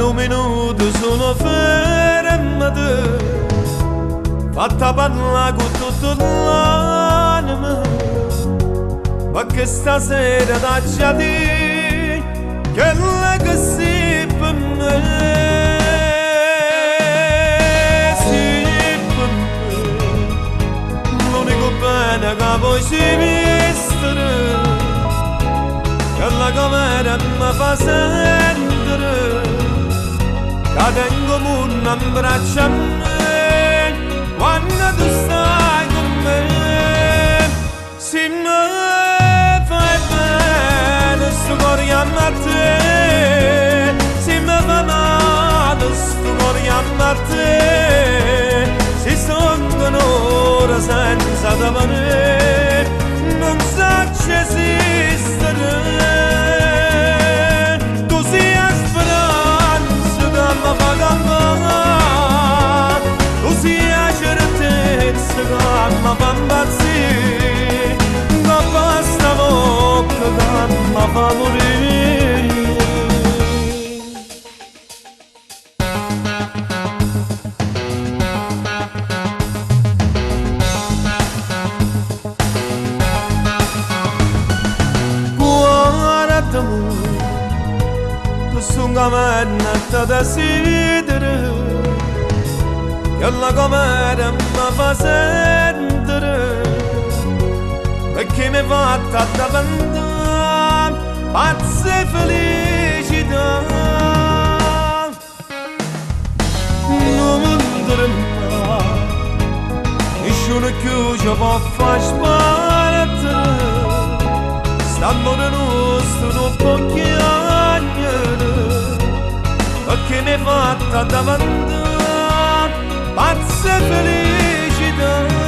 un minuto sono fermato, fatta parlare con tutto l'anima, perché stasera da già di che la che si per me, si per me, l'unico bene che poi si mistere, che la camera mi fa sentire, che tengo un abbraccio a me, quando tu stai con me, si mi fai bene, sto cuore a te, si mi fa male, sto cuore a te, si sono un'ora senza da venire, non so se esistere. Ma fa impazzire, ma basta bocca che mi fa morire. Guardami, tu sono come una desidero, che la camera mi fa sentire, perché mi fa davanti pazza felicità. Non mi trema, nessuno più ci può far sbattere, st'amore nostro non può chiamare, perché mi fa davanti pazza felicità.